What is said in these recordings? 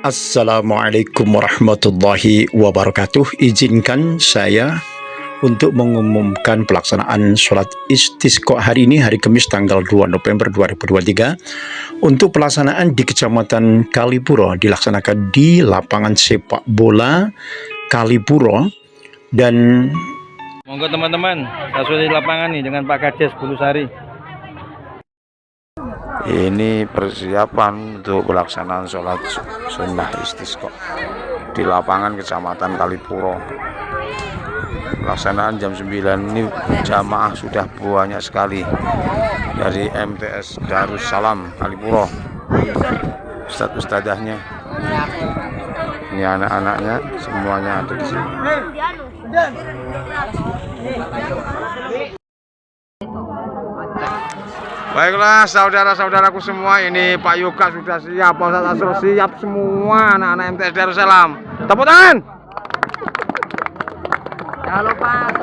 Assalamualaikum warahmatullahi wabarakatuh. Izinkan saya untuk mengumumkan pelaksanaan sholat istisqa hari ini, hari Kamis tanggal 2 November 2023. Untuk pelaksanaan di Kecamatan Kalipuro dilaksanakan di lapangan sepak bola Kalipuro. Dan monggo teman-teman, saya sudah di lapangan nih dengan Pak Kades Bulusari. Ini persiapan untuk pelaksanaan sholat sunnah istisqa di lapangan Kecamatan Kalipuro. Pelaksanaan jam 9 ini jamaah sudah banyak sekali dari MTS Darussalam Kalipuro. Ustadz-ustadzahnya, ini anak-anaknya semuanya ada di sini. Baiklah saudara-saudaraku semua, ini Pak Yoga sudah siap, Pak Ustadz Asrul siap semua, anak-anak MTS Darussalam. Tepuk tangan. Jangan lupa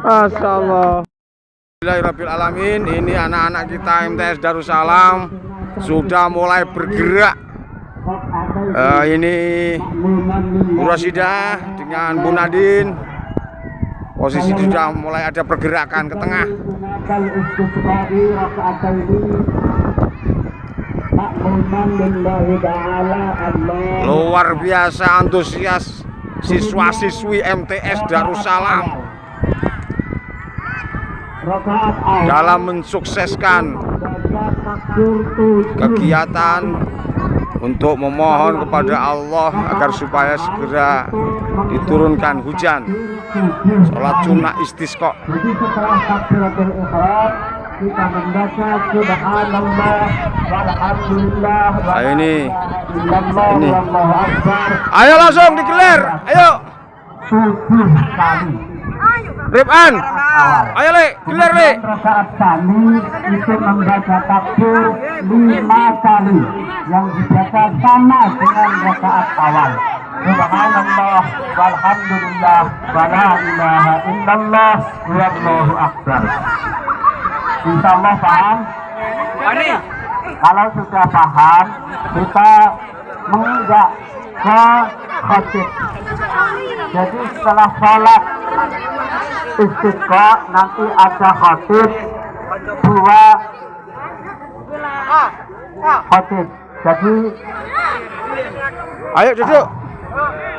Masya Allah. Bismillahirrahmanirrahim. Ini anak-anak kita MTS Darussalam sudah mulai bergerak. Ini Bu Rosidah dengan Bu Nadine. Posisi sudah mulai ada pergerakan ke tengah. Luar biasa antusias siswa-siswi MTS Darussalam dalam mensukseskan kegiatan untuk memohon kepada Allah agar supaya segera diturunkan hujan. Sholat sunnah istisqa. Jadi setelah takbiratul ihram kita membaca subhanallah walhamdulillah. Ini. Allahu akbar. Ayo langsung digelar. Ayo. 7 kali. Rifan. Ayo Le, gelar Le. Rakaat kali itu membaca takbir 5 kali yang dibaca sama dengan rakaat awal. Subhanallah walhamdulillah wala ilaha illallah wallahu akbar. Insyaallah paham? Kalau sudah paham, kita menginjak ke khatib. Jadi setelah sholat istisqa nanti ada khatib 2 khatib. Jadi Ayo duduk.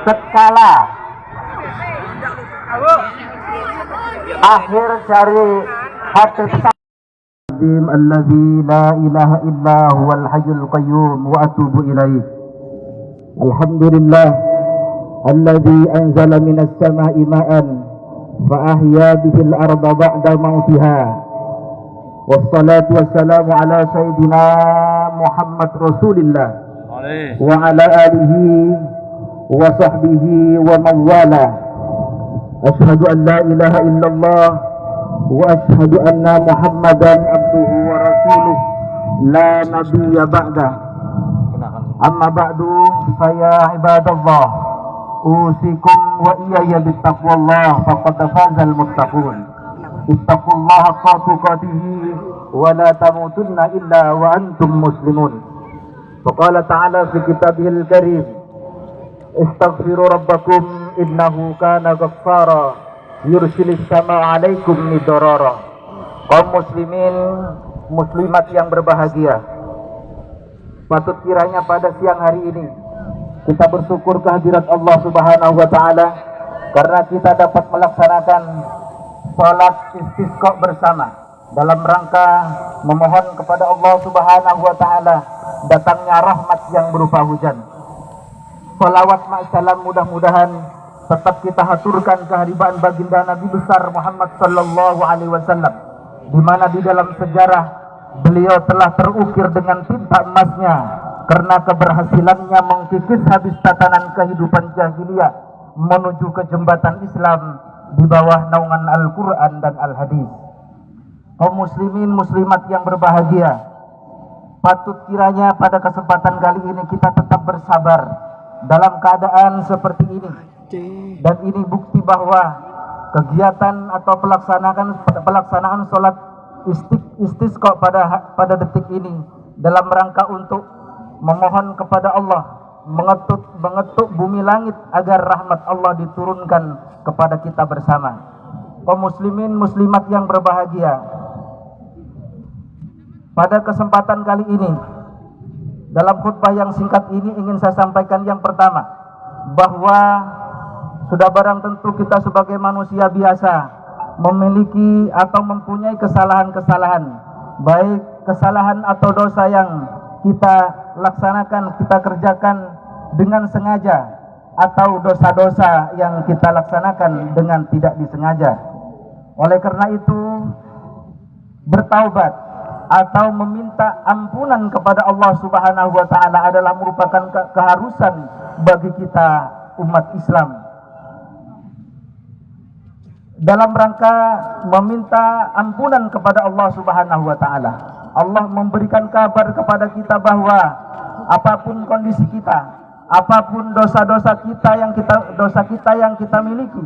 Setelah akhir dari khatib alladzi la ilaha illa huwal hayyul qayyum wa atubu ilaih. Alhamdulillah alladzi anzala minas sama'i ma'an fa ahya bihil arda ba'da mautiha. Wassalatu wassalamu ala sayyidina Muhammad Rasulillah wa ala alihi wa sahbihi wa mawala. Ashhadu an la ilaha illallah wa ashhadu anna Muhammadan abduhu wa rasuluh la nabiyya ba'da. Amma ba'du faya ibadallah usikum wa iyaya bittaqwallah faqad fazal muttaqun. Ittaqullaha haqqa tuqatihi wa la tamutunna illa wa antum muslimun. Faqala ta'ala fi kitabihil karim istaghfiru rabbakum innahu kana ghaffara yursilis sama alaikum midrara. Kaum muslimin muslimat yang berbahagia, patut kiranya pada siang hari ini kita bersyukur kehadirat Allah Subhanahu wa taala karena kita dapat melaksanakan salat istisqa bersama dalam rangka memohon kepada Allah Subhanahu wa taala datangnya rahmat yang berupa hujan. Salawat ma'asalam mudah-mudahan tetap kita haturkan kehadiran baginda Nabi besar Muhammad sallallahu alaihi wasallam, di mana di dalam sejarah beliau telah terukir dengan tinta emasnya karena keberhasilannya mengkikis habis tatanan kehidupan jahiliyah menuju ke jembatan Islam di bawah naungan Al-Quran dan Al-Hadis. Kaum muslimin muslimat yang berbahagia, patut kiranya pada kesempatan kali ini kita tetap bersabar dalam keadaan seperti ini. Dan ini bukti bahwa kegiatan atau pelaksanaan sholat istisqa pada detik ini dalam rangka untuk memohon kepada Allah, mengetuk bumi langit agar rahmat Allah diturunkan kepada kita bersama. Kaum muslimin muslimat yang berbahagia, pada kesempatan kali ini, dalam khutbah yang singkat ini ingin saya sampaikan yang pertama, bahwa sudah barang tentu kita sebagai manusia biasa memiliki atau mempunyai kesalahan-kesalahan, baik kesalahan atau dosa yang kita laksanakan, kita kerjakan dengan sengaja, atau dosa-dosa yang kita laksanakan dengan tidak disengaja. Oleh karena itu, bertaubat atau meminta ampunan kepada Allah Subhanahu wa taala adalah merupakan keharusan bagi kita umat Islam. Dalam rangka meminta ampunan kepada Allah Subhanahu wa taala, Allah memberikan kabar kepada kita bahwa apapun kondisi kita, apapun dosa kita yang kita miliki,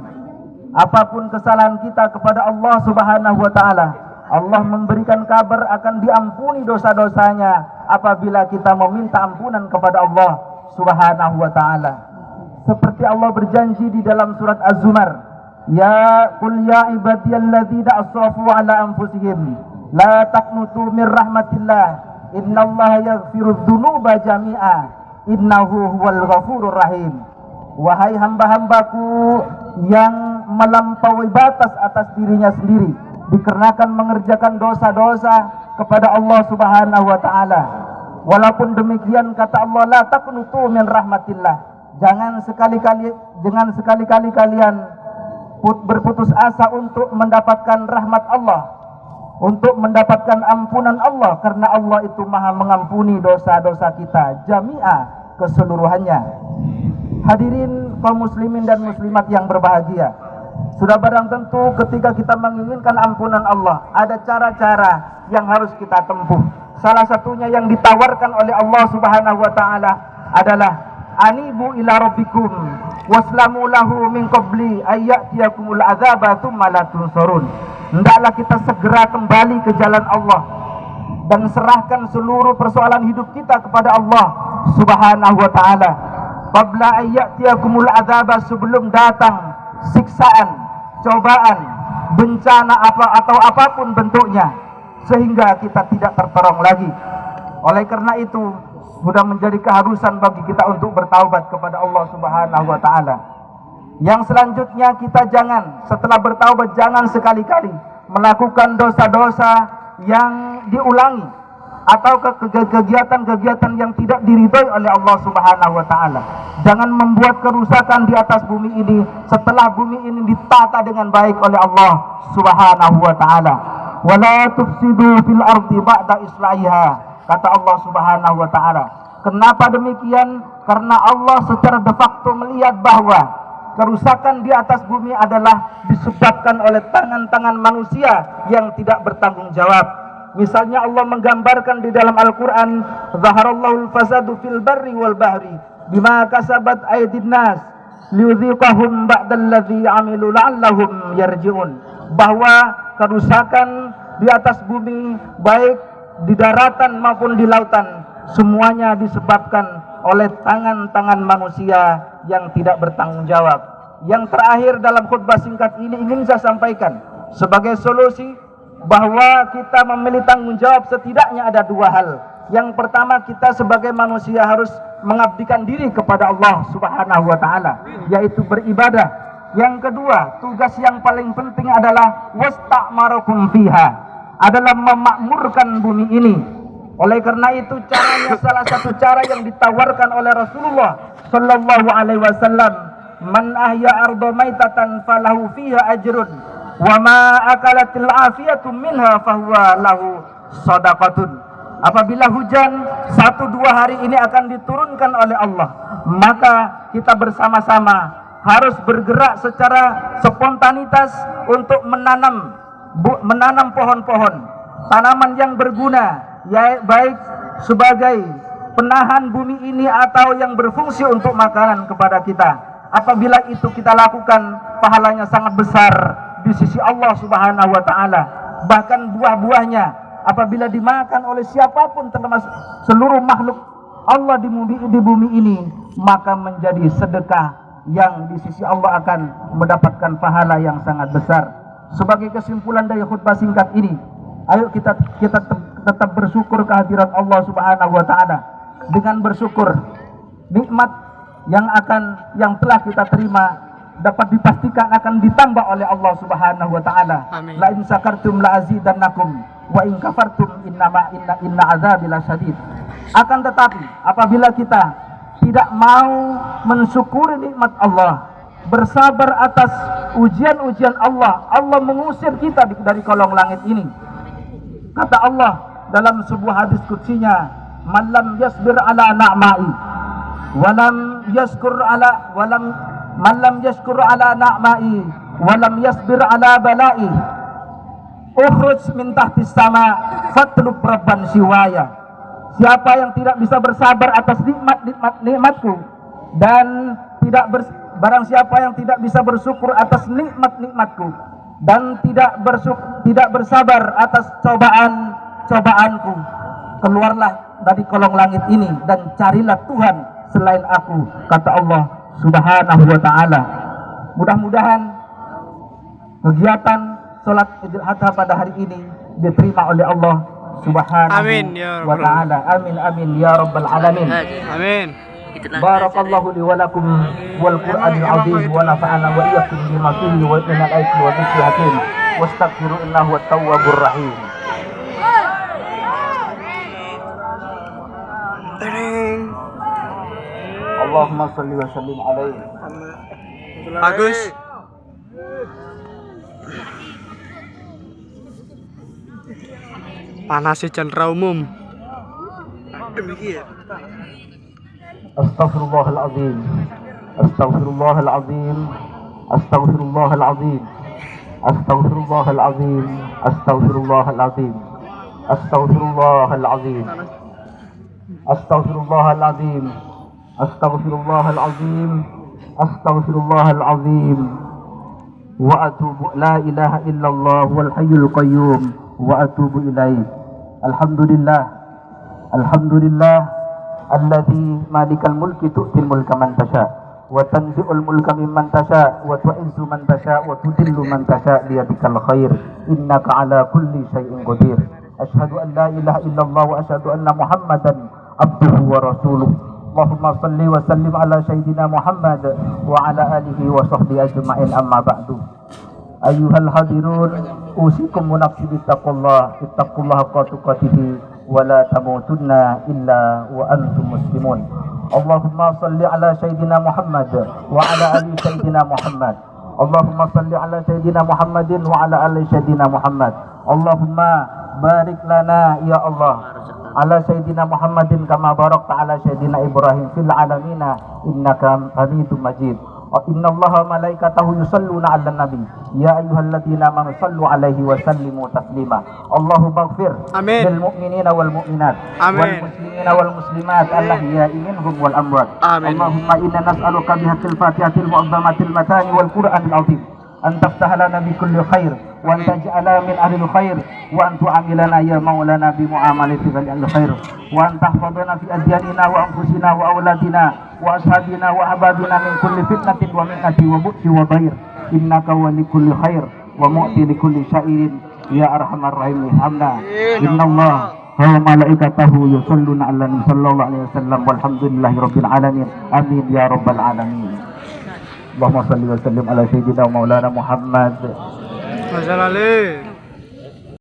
apapun kesalahan kita kepada Allah Subhanahu wa taala, Allah memberikan kabar akan diampuni dosa-dosanya apabila kita meminta ampunan kepada Allah Subhanahu wa taala. Seperti Allah berjanji di dalam surat Az-Zumar, ya qul ya ibadiyalladzina asrafu ala anfusihim la taqnutu min rahmatillah innallaha yaghfirudz dzunuba jami'a innahu huwal ghafurur rahim. Wahai hamba-hambaku yang melampaui batas atas dirinya sendiri dikarenakan mengerjakan dosa-dosa kepada Allah Subhanahu wa taala. Walaupun demikian kata Allah, la taqnutu min rahmatillah. Jangan sekali-kali kalian berputus asa untuk mendapatkan rahmat Allah, untuk mendapatkan ampunan Allah, karena Allah itu Maha mengampuni dosa-dosa kita jami'a, keseluruhannya. Hadirin kaum muslimin dan muslimat yang berbahagia, sudah barang tentu ketika kita menginginkan ampunan Allah, ada cara-cara yang harus kita tempuh. Salah satunya yang ditawarkan oleh Allah Subhanahu wa taala adalah anibu ila rabbikum waslamu lahu min qabli ayyatiyakumul adzaba tsumma la tunsurun. Hendaklah kita segera kembali ke jalan Allah dan serahkan seluruh persoalan hidup kita kepada Allah Subhanahu wa taala. Qabla ayyatiyakumul adzaba, sebelum datang siksaan, cobaan, bencana atau apapun bentuknya, sehingga kita tidak tertolong lagi. Oleh karena itu, sudah menjadi keharusan bagi kita untuk bertaubat kepada Allah Subhanahu wa taala. Yang selanjutnya, kita jangan, setelah bertaubat, jangan sekali-kali melakukan dosa-dosa yang diulangi atau kegiatan-kegiatan yang tidak diridhoi oleh Allah Subhanahu wa taala. Jangan membuat kerusakan di atas bumi ini setelah bumi ini ditata dengan baik oleh Allah Subhanahu wa taala. Wala tufsidu fil ardi ba'da islahiha, kata Allah Subhanahu wa taala. Kenapa demikian? Karena Allah secara de facto melihat bahwa kerusakan di atas bumi adalah disebabkan oleh tangan-tangan manusia yang tidak bertanggung jawab. Misalnya Allah menggambarkan di dalam Al-Quran, zaharallahu al-fasadu fil barri wal bahri bima kasabat aydin nas liyudhiqahum ba'dalladzi amilu la'allahum yarji'un. Bahwa kerusakan di atas bumi, baik di daratan maupun di lautan, semuanya disebabkan oleh tangan-tangan manusia yang tidak bertanggung jawab. Yang terakhir dalam khutbah singkat ini ingin saya sampaikan sebagai solusi, bahwa kita memilih tanggung jawab setidaknya ada dua hal. Yang pertama, kita sebagai manusia harus mengabdikan diri kepada Allah Subhanahu wa taala, yaitu beribadah. Yang kedua, tugas yang paling penting adalah wasta'marakum fiha, adalah memakmurkan bumi ini. Oleh karena itu, caranya salah satu cara yang ditawarkan oleh Rasulullah sallallahu alaihi wasallam, man ahya arda maitatan falahu fiha ajrun wa ma akalatil afiyatu minha fahuwa lahu shadaqatun. Apabila hujan 1-2 hari ini akan diturunkan oleh Allah, maka kita bersama-sama harus bergerak secara spontanitas untuk menanam pohon-pohon, tanaman yang berguna, ya, baik sebagai penahan bumi ini atau yang berfungsi untuk makanan kepada kita. Apabila itu kita lakukan, pahalanya sangat besar di sisi Allah Subhanahu wa taala. Bahkan buah-buahnya apabila dimakan oleh siapapun, termasuk seluruh makhluk Allah di bumi ini, maka menjadi sedekah yang di sisi Allah akan mendapatkan pahala yang sangat besar. Sebagai kesimpulan dari khutbah singkat ini, ayo kita tetap bersyukur kehadiran Allah Subhanahu wa taala. Dengan bersyukur, nikmat yang telah kita terima dapat dipastikan akan ditambah oleh Allah Subhanahu wa taala. La in syakartum la azidannakum wa in kafartum inna azabi lasyadid. Akan tetapi apabila kita tidak mau mensyukuri nikmat Allah, bersabar atas ujian-ujian Allah, Allah mengusir kita dari kolong langit ini. Kata Allah dalam sebuah hadis qudsinya, "Man lam yasbir ala na'ma'i walam yashkur ala man lam yashkur ala na'ma'i walam yasbir ala bala'i ukhruj min tahtis sama fatlub rabban siwaya." Siapa yang tidak bisa bersabar atas nikmatku dan barang siapa yang tidak bisa bersyukur atas nikmatku dan tidak bersabar atas cobaanku, keluarlah dari kolong langit ini dan carilah Tuhan selain aku, kata Allah Subhanahu wa taala. Mudah-mudahan kegiatan sholat Idul Adha pada hari ini diterima oleh Allah Subhanahu wa taala. Amin amin ya rabbal alamin. Amin. Barakallahu li wa lakum wal Qur'anil azim wa nafa'ana wa iyyakum bima fihi wa min al-ayati wa dhikril hakim. Wastaghfiru innahu at-tawwabur rahim. Allahumma shalli wa sallim alaihi. Bagus. Panasi cendera umum. Astaghfirullahaladzim. Astaghfirullahaladzim. Astaghfirullahaladzim. Astaghfirullahaladzim. Astaghfirullahaladzim. Astaghfirullahaladzim. Astaghfirullahaladzim. Astaghfirullahaladzim. Astaghfirullahaladzim. Wa atubu la ilaha illallah wal hayyul qayyum wa atubu ilaih. Alhamdulillah. Alhamdulillah alladzi malikal mulki tu'til mulka man tasha wa tanzi'ul mulka mimman tasha wa tu'izzu man tasha wa tudillu man tasha biyadikal khair innaka ala kulli syai'in qadir. Asyhadu an la ilaha illallah wa asyhadu anna Muhammadan abduhu wa rasuluh. Allahumma salli wa sallim ala sayyidina Muhammad wa ala alihi wa sahbihi ajma'in, amma ba'du. Ayyuhal hadirun, usikum wa nafsi bittaqullah, ittaqullaha haqqa tuqatih wa la tamutunna illa wa antum muslimun. Allahumma salli ala sayyidina Muhammad wa ala ali sayyidina Muhammad. Allahumma salli ala sayyidina Muhammadin wa ala ali sayyidina Muhammad. Allahumma barik lana ya Allah ala sayyidina Muhammadin kama barakta ala sayyidina Ibrahim fil alamina innaka Hamidum Majid. Inna allaha malaikatahu yusalluna ala nabi ya ayyuhalladzina amanu sallu alaihi wa sallimu taslima. Allahumma ighfir lil mu'minina wal mu'minat wal muslimina wal muslimat al-ahya'i minhum wal amwat. Allahumma inna nas'aluka bihaqqil fatihatil mu'azzamatil matani wal qur'anil azim an taftah lana bi kulli khair wa an taj'ala min ahlil khair wa an tu'amilana ya maulana bi mu'amalati al khair wa an tahfadhana fi adyanina wa anfusina wa awladina wa ashabina wa ahbabina min kulli fitnatin wa mi'ati wa bu'si wa dhair innaka wali kulli khair wa mu'ti li kulli syai'in ya arhamar rahimin. Hamda innallaha wa malaikatahu yusalluna 'alan nabi sallallahu alaihi wasallam walhamdulillahi rabbil alamin. Amin ya rabbal alamin. Allahumma salli wa sallim ala sayyidina maulana Muhammad. Masyaallah.